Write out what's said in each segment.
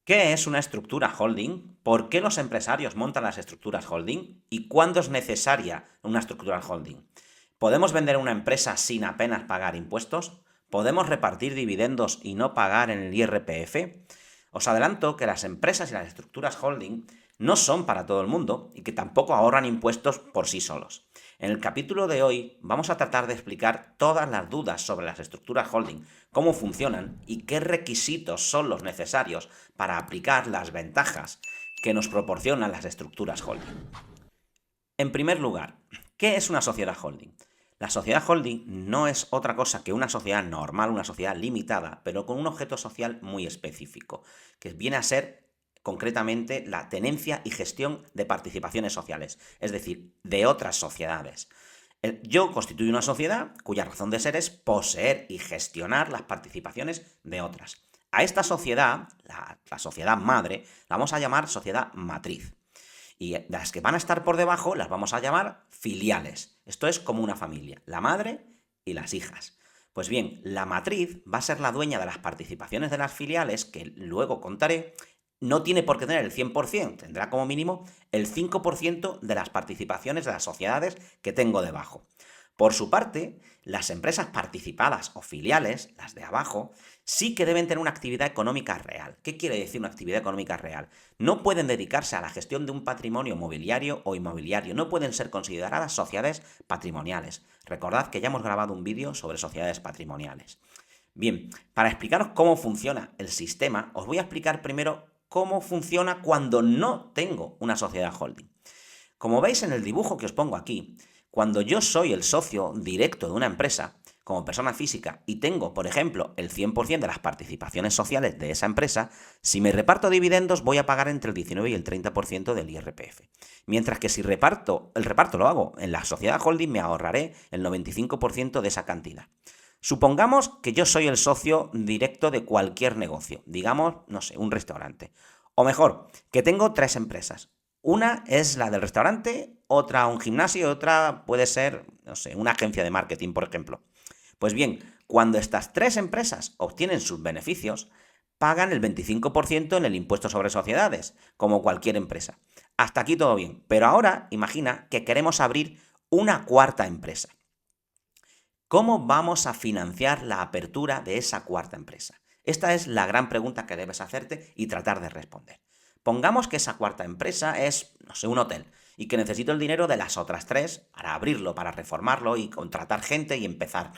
¿Qué es una estructura holding? ¿Por qué los empresarios montan las estructuras holding? ¿Y cuándo es necesaria una estructura holding? ¿Podemos vender una empresa sin apenas pagar impuestos? ¿Podemos repartir dividendos y no pagar en el IRPF? Os adelanto que las empresas y las estructuras holding no son para todo el mundo y que tampoco ahorran impuestos por sí solos. En el capítulo de hoy vamos a tratar de explicar todas las dudas sobre las estructuras holding, cómo funcionan y qué requisitos son los necesarios para aplicar las ventajas que nos proporcionan las estructuras holding. En primer lugar, ¿qué es una sociedad holding? La sociedad holding no es otra cosa que una sociedad normal, una sociedad limitada, pero con un objeto social muy específico, que viene a ser concretamente la tenencia y gestión de participaciones sociales, es decir, de otras sociedades. Yo constituyo una sociedad cuya razón de ser es poseer y gestionar las participaciones de otras. A esta sociedad, la sociedad madre, la vamos a llamar sociedad matriz. Y las que van a estar por debajo las vamos a llamar filiales. Esto es como una familia, la madre y las hijas. Pues bien, la matriz va a ser la dueña de las participaciones de las filiales, que luego contaré. No tiene por qué tener el 100%, tendrá como mínimo el 5% de las participaciones de las sociedades que tengo debajo. Por su parte, las empresas participadas o filiales, las de abajo, sí que deben tener una actividad económica real. ¿Qué quiere decir una actividad económica real? No pueden dedicarse a la gestión de un patrimonio mobiliario o inmobiliario, no pueden ser consideradas sociedades patrimoniales. Recordad que ya hemos grabado un vídeo sobre sociedades patrimoniales. Bien, para explicaros cómo funciona el sistema, os voy a explicar primero cómo funciona cuando no tengo una sociedad holding. Como veis en el dibujo que os pongo aquí, cuando yo soy el socio directo de una empresa, como persona física, y tengo, por ejemplo, el 100% de las participaciones sociales de esa empresa, si me reparto dividendos voy a pagar entre el 19 y el 30% del IRPF. Mientras que si el reparto lo hago en la sociedad holding, me ahorraré el 95% de esa cantidad. Supongamos que yo soy el socio directo de cualquier negocio, digamos, no sé, un restaurante. O mejor, que tengo 3 empresas. Una es la del restaurante, otra un gimnasio y otra puede ser, no sé, una agencia de marketing, por ejemplo. Pues bien, cuando estas 3 empresas obtienen sus beneficios, pagan el 25% en el impuesto sobre sociedades, como cualquier empresa. Hasta aquí todo bien, pero ahora imagina que queremos abrir una cuarta empresa. ¿Cómo vamos a financiar la apertura de esa cuarta empresa? Esta es la gran pregunta que debes hacerte y tratar de responder. Pongamos que esa cuarta empresa es, no sé, un hotel y que necesito el dinero de las otras 3 para abrirlo, para reformarlo y contratar gente y empezar.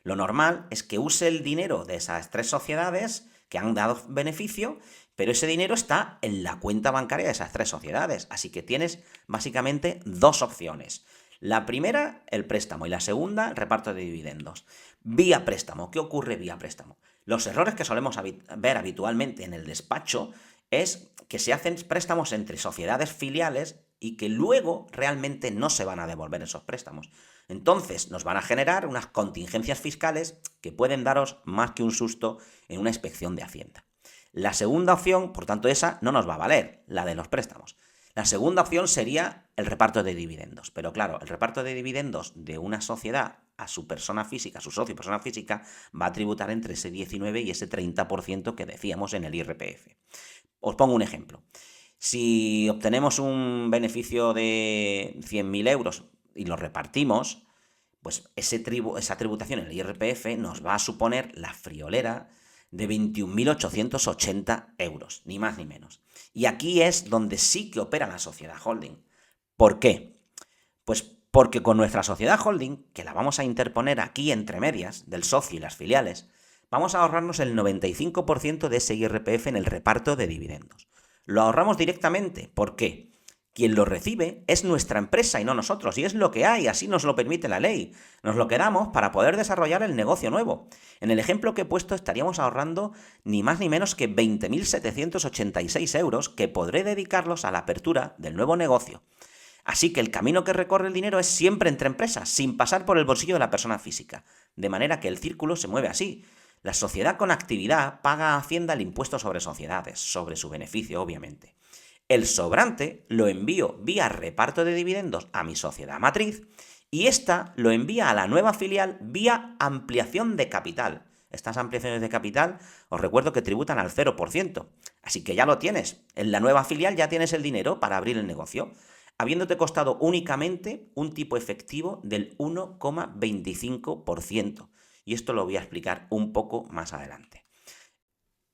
Lo normal es que use el dinero de esas 3 sociedades que han dado beneficio, pero ese dinero está en la cuenta bancaria de esas 3 sociedades. Así que tienes básicamente 2 opciones. La primera, el préstamo, y la segunda, el reparto de dividendos. Vía préstamo. ¿Qué ocurre vía préstamo? Los errores que solemos ver habitualmente en el despacho es que se hacen préstamos entre sociedades filiales y que luego realmente no se van a devolver esos préstamos. Entonces nos van a generar unas contingencias fiscales que pueden daros más que un susto en una inspección de Hacienda. La segunda opción, por tanto, esa no nos va a valer, la de los préstamos. La segunda opción sería el reparto de dividendos. Pero claro, el reparto de dividendos de una sociedad a su persona física, a su socio persona física, va a tributar entre ese 19 y ese 30% que decíamos en el IRPF. Os pongo un ejemplo. Si obtenemos un beneficio de 100.000 euros y lo repartimos, pues esa tributación en el IRPF nos va a suponer la friolera de 21.880 euros, ni más ni menos. Y aquí es donde sí que opera la sociedad holding. ¿Por qué? Pues porque con nuestra sociedad holding, que la vamos a interponer aquí entre medias, del socio y las filiales, vamos a ahorrarnos el 95% de ese IRPF en el reparto de dividendos. Lo ahorramos directamente. ¿Por qué? Quien lo recibe es nuestra empresa y no nosotros, y es lo que hay, así nos lo permite la ley. Nos lo quedamos para poder desarrollar el negocio nuevo. En el ejemplo que he puesto estaríamos ahorrando ni más ni menos que 20.786 euros que podré dedicarlos a la apertura del nuevo negocio. Así que el camino que recorre el dinero es siempre entre empresas, sin pasar por el bolsillo de la persona física. De manera que el círculo se mueve así. La sociedad con actividad paga a Hacienda el impuesto sobre sociedades, sobre su beneficio, obviamente. El sobrante lo envío vía reparto de dividendos a mi sociedad matriz y esta lo envía a la nueva filial vía ampliación de capital. Estas ampliaciones de capital, os recuerdo que tributan al 0%. Así que ya lo tienes. En la nueva filial ya tienes el dinero para abrir el negocio, habiéndote costado únicamente un tipo efectivo del 1,25%. Y esto lo voy a explicar un poco más adelante.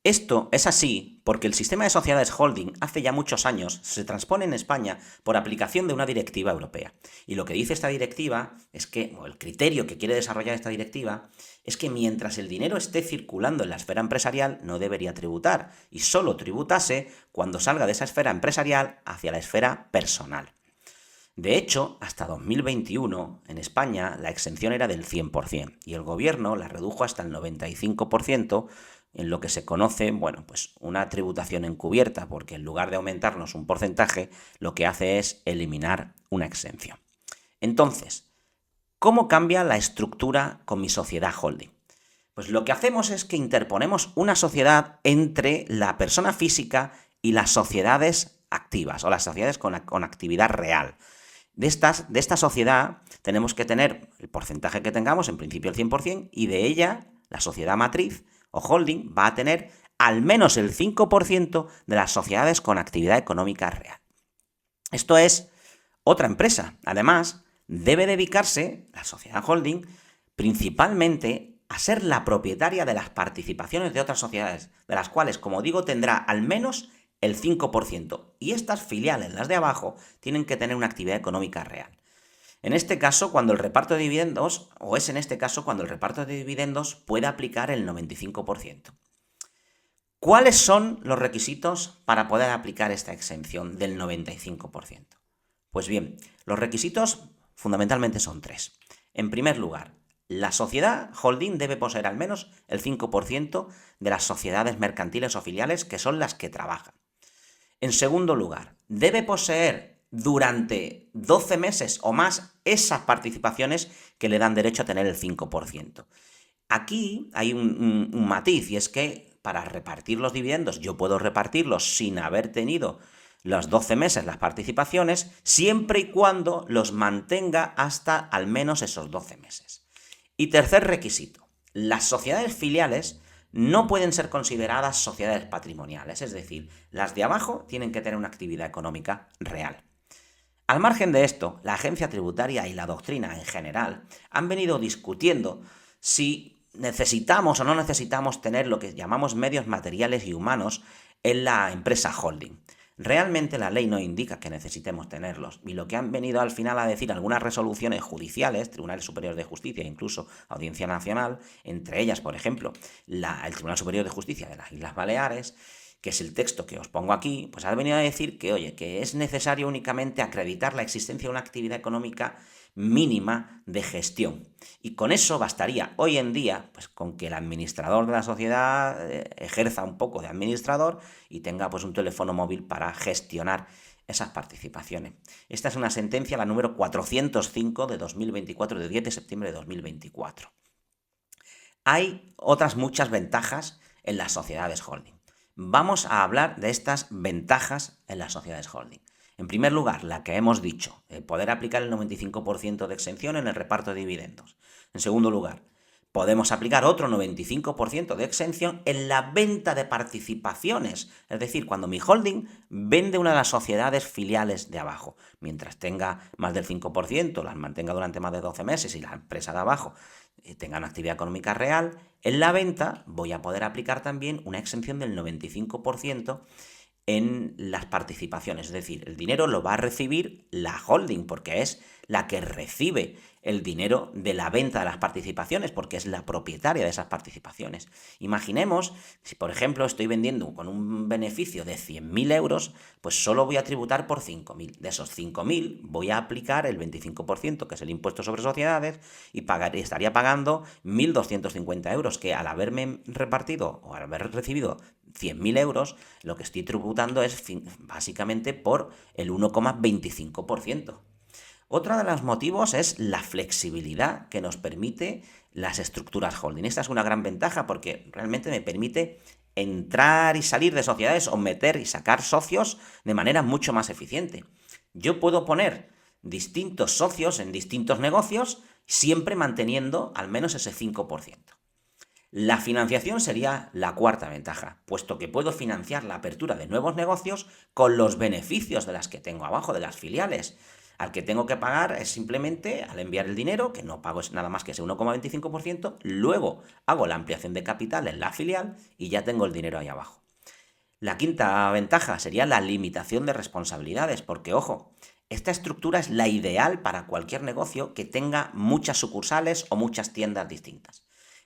Esto es así porque el sistema de sociedades holding hace ya muchos años se transpone en España por aplicación de una directiva europea. Y lo que dice esta directiva es que, o el criterio que quiere desarrollar esta directiva, es que mientras el dinero esté circulando en la esfera empresarial no debería tributar y solo tributase cuando salga de esa esfera empresarial hacia la esfera personal. De hecho, hasta 2021, en España, la exención era del 100% y el gobierno la redujo hasta el 95%, en lo que se conoce, pues una tributación encubierta, porque en lugar de aumentarnos un porcentaje, lo que hace es eliminar una exención. Entonces, ¿cómo cambia la estructura con mi sociedad holding? Pues lo que hacemos es que interponemos una sociedad entre la persona física y las sociedades activas o las sociedades con actividad real. De esta sociedad tenemos que tener el porcentaje que tengamos, en principio el 100%, y de ella, la sociedad matriz o holding va a tener al menos el 5% de las sociedades con actividad económica real. Esto es otra empresa. Además, debe dedicarse, la sociedad holding, principalmente a ser la propietaria de las participaciones de otras sociedades, de las cuales, como digo, tendrá al menos el 5%. Y estas filiales, las de abajo, tienen que tener una actividad económica real. En este caso, cuando el reparto de dividendos, o es en este caso cuando el reparto de dividendos puede aplicar el 95%. ¿Cuáles son los requisitos para poder aplicar esta exención del 95%? Pues bien, los requisitos fundamentalmente son 3. En primer lugar, la sociedad holding debe poseer al menos el 5% de las sociedades mercantiles o filiales que son las que trabajan. En segundo lugar, debe poseer durante 12 meses o más esas participaciones que le dan derecho a tener el 5%. Aquí hay un matiz, y es que para repartir los dividendos yo puedo repartirlos sin haber tenido los 12 meses las participaciones, siempre y cuando los mantenga hasta al menos esos 12 meses. Y tercer requisito, las sociedades filiales no pueden ser consideradas sociedades patrimoniales, es decir, las de abajo tienen que tener una actividad económica real. Al margen de esto, la agencia tributaria y la doctrina en general han venido discutiendo si necesitamos o no necesitamos tener lo que llamamos medios materiales y humanos en la empresa holding. Realmente la ley no indica que necesitemos tenerlos, y lo que han venido al final a decir algunas resoluciones judiciales, Tribunales Superiores de Justicia e incluso Audiencia Nacional, entre ellas, por ejemplo, el Tribunal Superior de Justicia de las Islas Baleares, que es el texto que os pongo aquí, pues ha venido a decir que, que es necesario únicamente acreditar la existencia de una actividad económica mínima de gestión. Y con eso bastaría hoy en día, pues con que el administrador de la sociedad ejerza un poco de administrador y tenga pues un teléfono móvil para gestionar esas participaciones. Esta es una sentencia, la número 405 de 2024, de 10 de septiembre de 2024. Hay otras muchas ventajas en las sociedades holding. Vamos a hablar de estas ventajas en las sociedades holding. En primer lugar, la que hemos dicho, poder aplicar el 95% de exención en el reparto de dividendos. En segundo lugar, podemos aplicar otro 95% de exención en la venta de participaciones. Es decir, cuando mi holding vende una de las sociedades filiales de abajo. Mientras tenga más del 5%, las mantenga durante más de 12 meses y la empresa de abajo tenga una actividad económica real, en la venta voy a poder aplicar también una exención del 95% en las participaciones. Es decir, el dinero lo va a recibir la holding, porque es la que recibe el dinero de la venta de las participaciones, porque es la propietaria de esas participaciones. Imaginemos, si por ejemplo estoy vendiendo con un beneficio de 100.000 euros, pues solo voy a tributar por 5.000. De esos 5.000 voy a aplicar el 25%, que es el impuesto sobre sociedades, y estaría pagando 1.250 euros, que al haberme repartido o al haber recibido 100.000 euros, lo que estoy tributando es básicamente por el 1,25%. Otro de los motivos es la flexibilidad que nos permite las estructuras holding. Esta es una gran ventaja porque realmente me permite entrar y salir de sociedades o meter y sacar socios de manera mucho más eficiente. Yo puedo poner distintos socios en distintos negocios siempre manteniendo al menos ese 5%. La financiación sería la cuarta ventaja, puesto que puedo financiar la apertura de nuevos negocios con los beneficios de las que tengo abajo, de las filiales. Al que tengo que pagar es simplemente al enviar el dinero, que no pago nada más que ese 1,25%, luego hago la ampliación de capital en la filial y ya tengo el dinero ahí abajo. La quinta ventaja sería la limitación de responsabilidades, porque ojo, esta estructura es la ideal para cualquier negocio que tenga muchas sucursales o muchas tiendas distintas.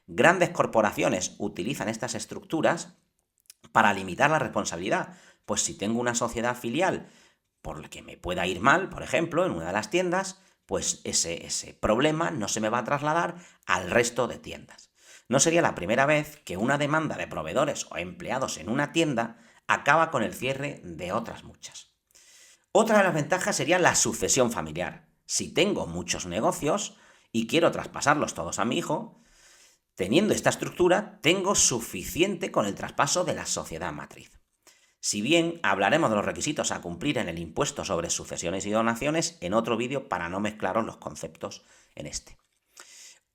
Grandes corporaciones utilizan estas estructuras para limitar la responsabilidad, pues si tengo una sociedad filial por la que me pueda ir mal, por ejemplo, en una de las tiendas, pues ese problema no se me va a trasladar al resto de tiendas. No sería la primera vez que una demanda de proveedores o empleados en una tienda acaba con el cierre de otras muchas. Otra de las ventajas sería la sucesión familiar. Si tengo muchos negocios y quiero traspasarlos todos a mi hijo, teniendo esta estructura, tengo suficiente con el traspaso de la sociedad matriz. Si bien hablaremos de los requisitos a cumplir en el impuesto sobre sucesiones y donaciones en otro vídeo para no mezclaros los conceptos en este.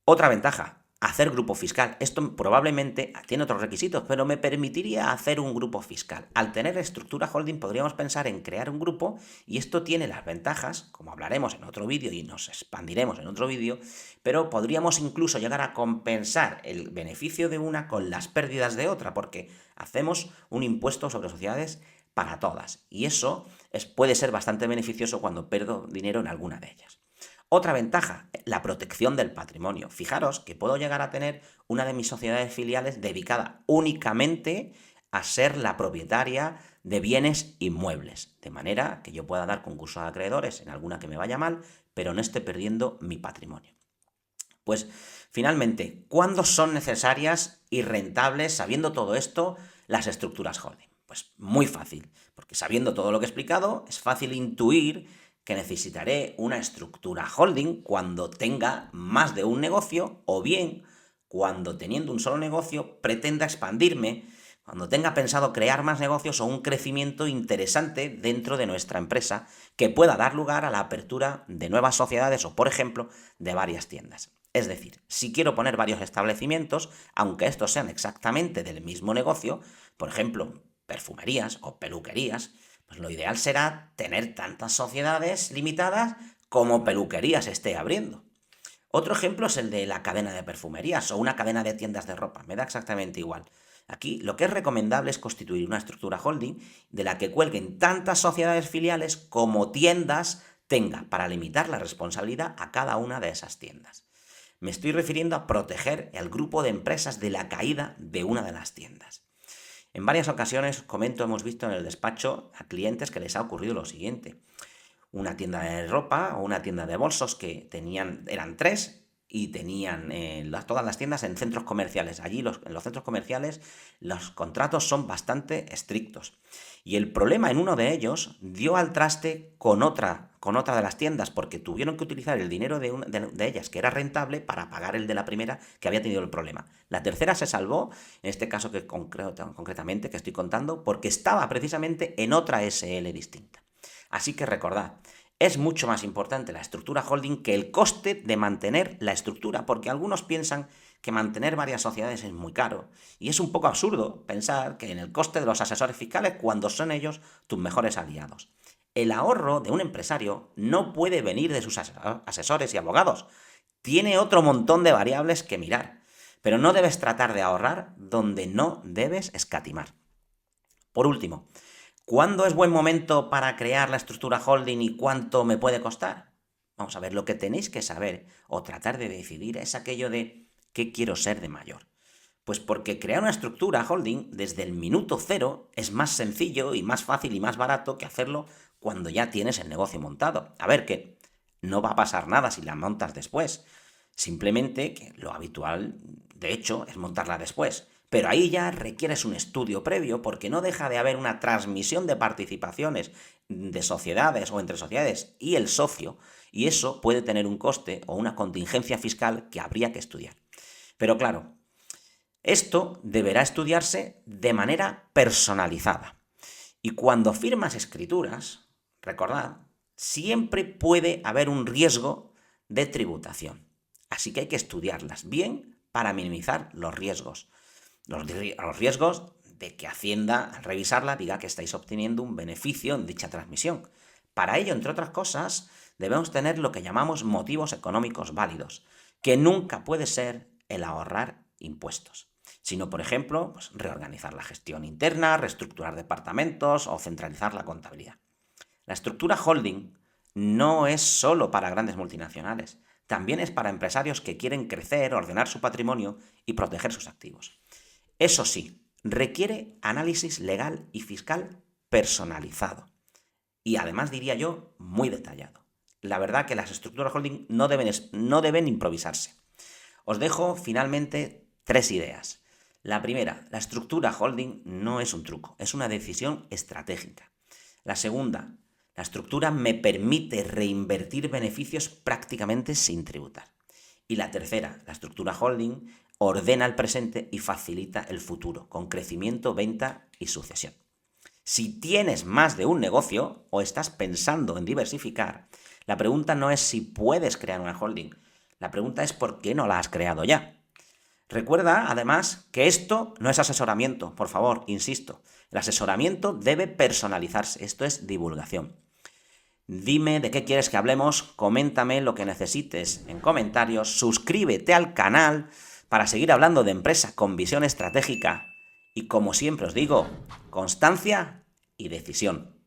Otra ventaja, hacer grupo fiscal. Esto probablemente tiene otros requisitos, pero me permitiría hacer un grupo fiscal. Al tener estructura holding podríamos pensar en crear un grupo y esto tiene las ventajas, como hablaremos en otro vídeo y nos expandiremos en otro vídeo, pero podríamos incluso llegar a compensar el beneficio de una con las pérdidas de otra, porque hacemos un impuesto sobre sociedades para todas y eso puede ser bastante beneficioso cuando pierdo dinero en alguna de ellas. Otra ventaja, la protección del patrimonio. Fijaros que puedo llegar a tener una de mis sociedades filiales dedicada únicamente a ser la propietaria de bienes inmuebles, de manera que yo pueda dar concurso de acreedores en alguna que me vaya mal, pero no esté perdiendo mi patrimonio. Pues finalmente, ¿cuándo son necesarias y rentables, sabiendo todo esto, las estructuras holding? Pues muy fácil, porque sabiendo todo lo que he explicado, es fácil intuir que necesitaré una estructura holding cuando tenga más de un negocio o bien cuando teniendo un solo negocio pretenda expandirme, cuando tenga pensado crear más negocios o un crecimiento interesante dentro de nuestra empresa que pueda dar lugar a la apertura de nuevas sociedades o, por ejemplo, de varias tiendas. Es decir, si quiero poner varios establecimientos, aunque estos sean exactamente del mismo negocio, por ejemplo, perfumerías o peluquerías, pues lo ideal será tener tantas sociedades limitadas como peluquerías esté abriendo. Otro ejemplo es el de la cadena de perfumerías o una cadena de tiendas de ropa, me da exactamente igual. Aquí lo que es recomendable es constituir una estructura holding de la que cuelguen tantas sociedades filiales como tiendas tenga para limitar la responsabilidad a cada una de esas tiendas. Me estoy refiriendo a proteger el grupo de empresas de la caída de una de las tiendas. En varias ocasiones, comento, hemos visto en el despacho a clientes que les ha ocurrido lo siguiente. Una tienda de ropa o una tienda de bolsos que eran 3 y tenían todas las tiendas en centros comerciales. Allí en los centros comerciales los contratos son bastante estrictos. Y el problema en uno de ellos dio al traste con otra de las tiendas porque tuvieron que utilizar el dinero de ellas, que era rentable, para pagar el de la primera que había tenido el problema. La tercera se salvó, en este caso que concretamente que estoy contando, porque estaba precisamente en otra SL distinta. Así que recordad, es mucho más importante la estructura holding que el coste de mantener la estructura, porque algunos piensan que mantener varias sociedades es muy caro, y es un poco absurdo pensar que en el coste de los asesores fiscales cuando son ellos tus mejores aliados. El ahorro de un empresario no puede venir de sus asesores y abogados, tiene otro montón de variables que mirar, pero no debes tratar de ahorrar donde no debes escatimar. Por último, ¿cuándo es buen momento para crear la estructura holding y cuánto me puede costar? Vamos a ver, lo que tenéis que saber o tratar de decidir es aquello de ¿qué quiero ser de mayor? Pues porque crear una estructura holding desde el minuto cero es más sencillo y más fácil y más barato que hacerlo cuando ya tienes el negocio montado. A ver, que no va a pasar nada si la montas después. Simplemente que lo habitual, de hecho, es montarla después. Pero ahí ya requieres un estudio previo porque no deja de haber una transmisión de participaciones de sociedades o entre sociedades y el socio, y eso puede tener un coste o una contingencia fiscal que habría que estudiar. Pero claro, esto deberá estudiarse de manera personalizada. Y cuando firmas escrituras, recordad, siempre puede haber un riesgo de tributación. Así que hay que estudiarlas bien para minimizar los riesgos. Los riesgos de que Hacienda, al revisarla, diga que estáis obteniendo un beneficio en dicha transmisión. Para ello, entre otras cosas, debemos tener lo que llamamos motivos económicos válidos, que nunca puede ser el ahorrar impuestos, sino, por ejemplo, pues, reorganizar la gestión interna, reestructurar departamentos o centralizar la contabilidad. La estructura holding no es solo para grandes multinacionales, también es para empresarios que quieren crecer, ordenar su patrimonio y proteger sus activos. Eso sí, requiere análisis legal y fiscal personalizado y además, diría yo, muy detallado. La verdad que las estructuras holding no deben improvisarse. Os dejo finalmente 3 ideas. La primera, la estructura holding no es un truco, es una decisión estratégica. La segunda, la estructura me permite reinvertir beneficios prácticamente sin tributar. Y la tercera, la estructura holding ordena el presente y facilita el futuro, con crecimiento, venta y sucesión. Si tienes más de un negocio o estás pensando en diversificar, la pregunta no es si puedes crear una holding, la pregunta es por qué no la has creado ya. Recuerda, además, que esto no es asesoramiento, por favor, insisto. El asesoramiento debe personalizarse, esto es divulgación. Dime de qué quieres que hablemos, coméntame lo que necesites en comentarios, suscríbete al canal para seguir hablando de empresa con visión estratégica y, como siempre os digo, constancia y decisión.